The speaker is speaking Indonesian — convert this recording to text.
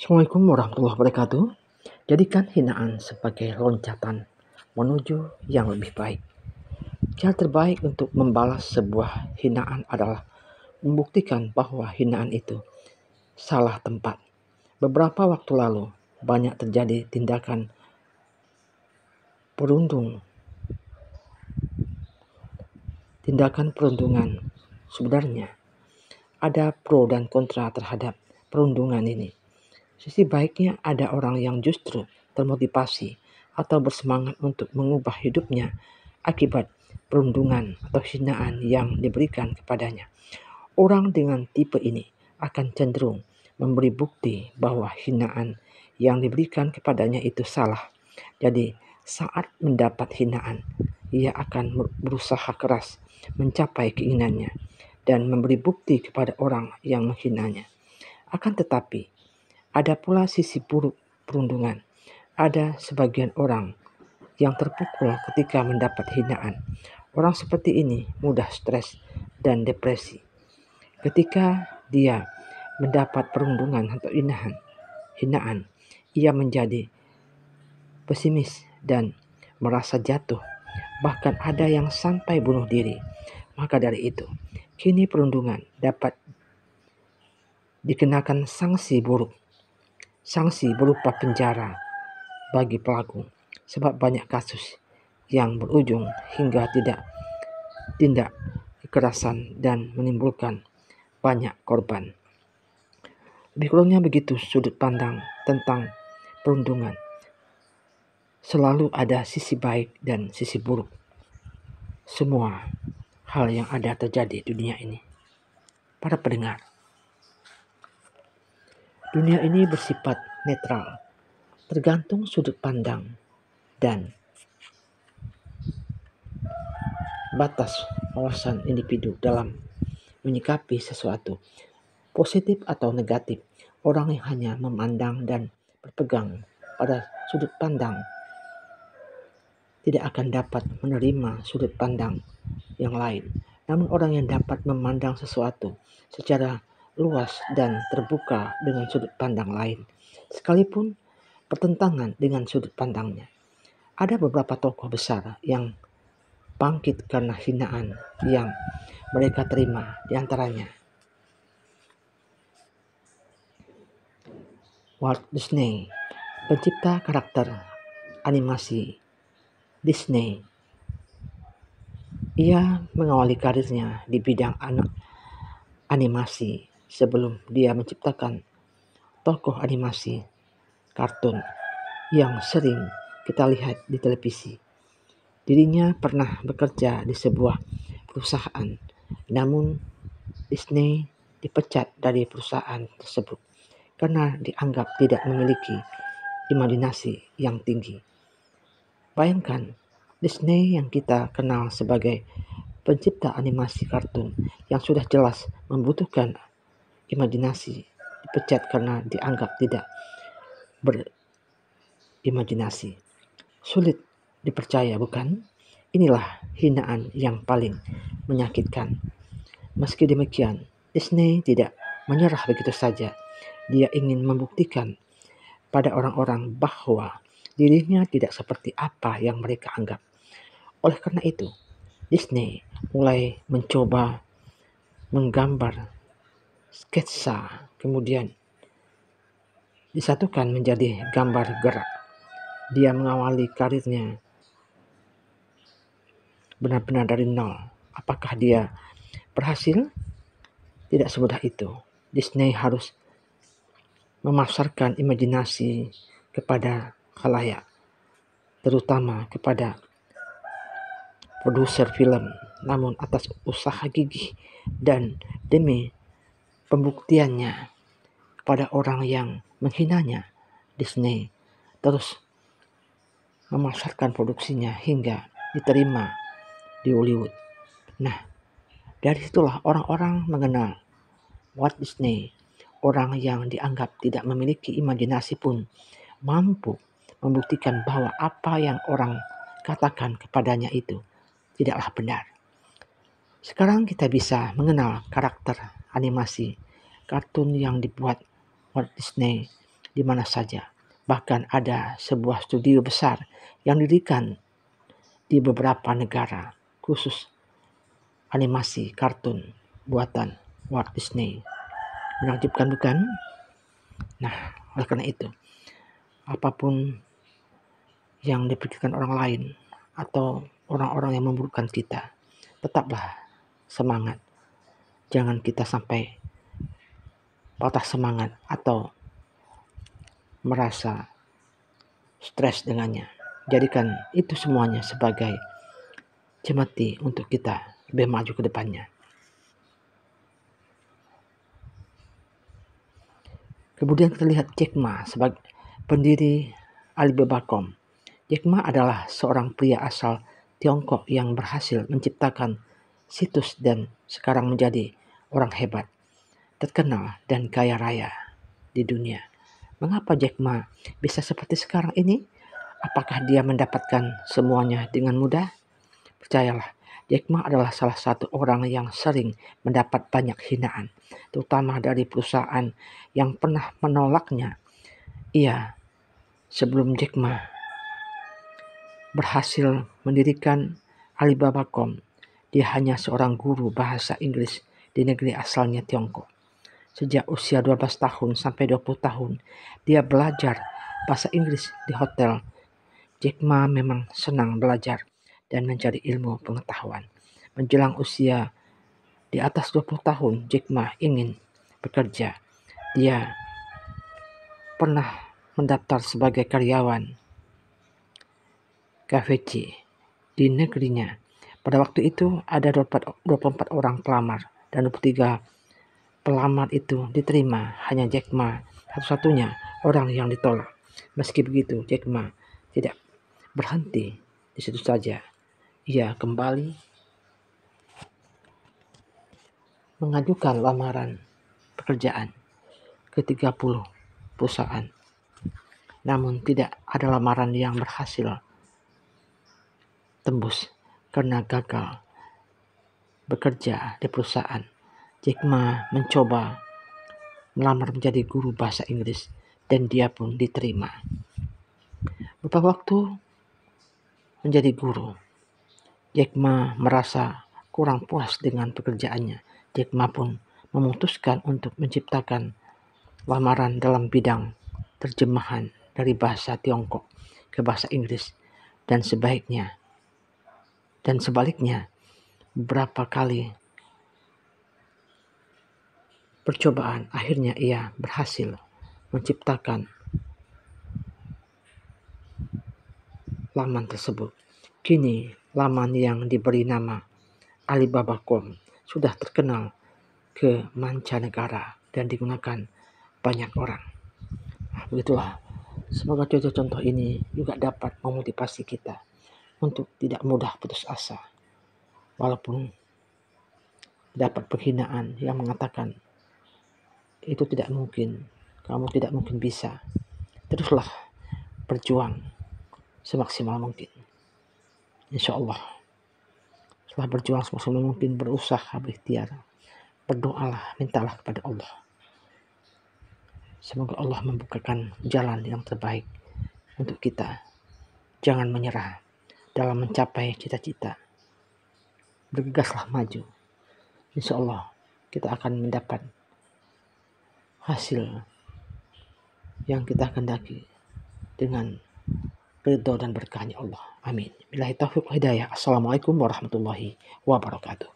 Assalamualaikum warahmatullahi wabarakatuh. Jadikan hinaan sebagai loncatan menuju yang lebih baik. Cara terbaik untuk membalas sebuah hinaan adalah membuktikan bahwa hinaan itu salah tempat. Beberapa waktu lalu, banyak terjadi tindakan perundungan. Sebenarnya, ada pro dan kontra terhadap perundungan ini. Sisi baiknya ada orang yang justru termotivasi atau bersemangat untuk mengubah hidupnya akibat perundungan atau hinaan yang diberikan kepadanya. Orang dengan tipe ini akan cenderung memberi bukti bahwa hinaan yang diberikan kepadanya itu salah. Jadi saat mendapat hinaan, ia akan berusaha keras mencapai keinginannya dan memberi bukti kepada orang yang menghinanya. Akan tetapi, ada pula sisi buruk perundungan. Ada sebagian orang yang terpukul ketika mendapat hinaan. Orang seperti ini mudah stres dan depresi. Ketika dia mendapat perundungan atau hinaan, ia menjadi pesimis dan merasa jatuh. Bahkan ada yang sampai bunuh diri. Maka dari itu, kini perundungan dapat dikenakan sanksi berupa penjara bagi pelaku, sebab banyak kasus yang berujung hingga tindak kekerasan dan menimbulkan banyak korban. Lebih kurangnya begitu sudut pandang tentang perundungan. Selalu ada sisi baik dan sisi buruk. Semua hal yang ada terjadi di dunia ini. Para pendengar, dunia ini bersifat netral, tergantung sudut pandang dan batas wawasan individu dalam menyikapi sesuatu, positif atau negatif. Orang yang hanya memandang dan berpegang pada sudut pandang tidak akan dapat menerima sudut pandang yang lain. Namun orang yang dapat memandang sesuatu secara luas dan terbuka dengan sudut pandang lain, sekalipun bertentangan dengan sudut pandangnya. Ada beberapa tokoh besar yang bangkit karena hinaan yang mereka terima, di antaranya Walt Disney, pencipta karakter animasi Disney. Ia mengawali karirnya di bidang animasi sebelum dia menciptakan tokoh animasi kartun yang sering kita lihat di televisi. Dirinya pernah bekerja di sebuah perusahaan, namun Disney dipecat dari perusahaan tersebut karena dianggap tidak memiliki imajinasi yang tinggi. Bayangkan, Disney yang kita kenal sebagai pencipta animasi kartun yang sudah jelas membutuhkan imajinasi, dipecat karena dianggap tidak berimajinasi. Sulit dipercaya, bukan? Inilah hinaan yang paling menyakitkan. Meski demikian, Disney tidak menyerah begitu saja. Dia ingin membuktikan pada orang-orang bahwa dirinya tidak seperti apa yang mereka anggap. Oleh karena itu, Disney mulai mencoba menggambar sketsa, kemudian disatukan menjadi gambar gerak. Dia mengawali karirnya benar-benar dari nol. Apakah dia berhasil? Tidak semudah itu. Disney harus memasarkan imajinasi kepada khalayak, terutama kepada produser film. Namun atas usaha gigih dan demi pembuktiannya kepada orang yang menghinanya, Disney terus memasarkan produksinya hingga diterima di Hollywood. Nah, dari situlah orang-orang mengenal Walt Disney. Orang yang dianggap tidak memiliki imajinasi pun mampu membuktikan bahwa apa yang orang katakan kepadanya itu tidaklah benar. Sekarang kita bisa mengenal karakter animasi kartun yang dibuat Walt Disney di mana saja. Bahkan ada sebuah studio besar yang didirikan di beberapa negara khusus animasi kartun buatan Walt Disney. Menakjubkan bukan? Nah, oleh karena itu, apapun yang dipikirkan orang lain atau orang-orang yang memburukkan kita, tetaplah semangat. Jangan kita sampai patah semangat atau merasa stres dengannya. Jadikan itu semuanya sebagai cemeti untuk kita lebih maju ke depannya. Kemudian kita lihat Jack Ma sebagai pendiri Alibaba.com. Jack Ma adalah seorang pria asal Tiongkok yang berhasil menciptakan situs dan sekarang menjadi orang hebat, terkenal dan kaya raya di dunia. Mengapa Jack Ma bisa seperti sekarang ini? Apakah dia mendapatkan semuanya dengan mudah? Percayalah, Jack Ma adalah salah satu orang yang sering mendapat banyak hinaan, terutama dari perusahaan yang pernah menolaknya. Sebelum Jack Ma berhasil mendirikan Alibaba.com, dia hanya seorang guru bahasa Inggris di negeri asalnya Tiongkok. Sejak usia 12 tahun sampai 20 tahun, dia belajar bahasa Inggris di hotel. Jack Ma memang senang belajar dan mencari ilmu pengetahuan. Menjelang usia di atas 20 tahun, Jack Ma ingin bekerja. Dia pernah mendaftar sebagai karyawan KFC di negerinya. Pada waktu itu ada 24 orang pelamar dan 23 pelamar itu diterima. Hanya Jack Ma satu-satunya orang yang ditolak. Meski begitu, Jack Ma tidak berhenti di situ saja. Ia kembali mengajukan lamaran pekerjaan ke 30 perusahaan. Namun tidak ada lamaran yang berhasil tembus karena gagal bekerja di perusahaan. Jack Ma mencoba melamar menjadi guru bahasa Inggris dan dia pun diterima. Beberapa waktu menjadi guru, Jack Ma merasa kurang puas dengan pekerjaannya. Jack Ma pun memutuskan untuk menciptakan lamaran dalam bidang terjemahan dari bahasa Tiongkok ke bahasa Inggris dan sebaliknya. Beberapa kali percobaan akhirnya ia berhasil menciptakan laman tersebut. Kini laman yang diberi nama Alibaba.com sudah terkenal ke mancanegara dan digunakan banyak orang. Begitulah. Semoga contoh-contoh ini juga dapat memotivasi kita untuk tidak mudah putus asa. Walaupun dapat penghinaan yang mengatakan itu tidak mungkin, kamu tidak mungkin bisa. Teruslah berjuang semaksimal mungkin. Insya Allah. Setelah berjuang semaksimal mungkin, berusaha, berikhtiar, berdoalah, mintalah kepada Allah. Semoga Allah membukakan jalan yang terbaik untuk kita. Jangan menyerah dalam mencapai cita-cita. Bergegaslah maju. Insya Allah kita akan mendapat hasil yang kita kehendaki dengan ridho dan berkahnya Allah. Amin. Billahi taufiq wal hidayah. Assalamualaikum warahmatullahi wabarakatuh.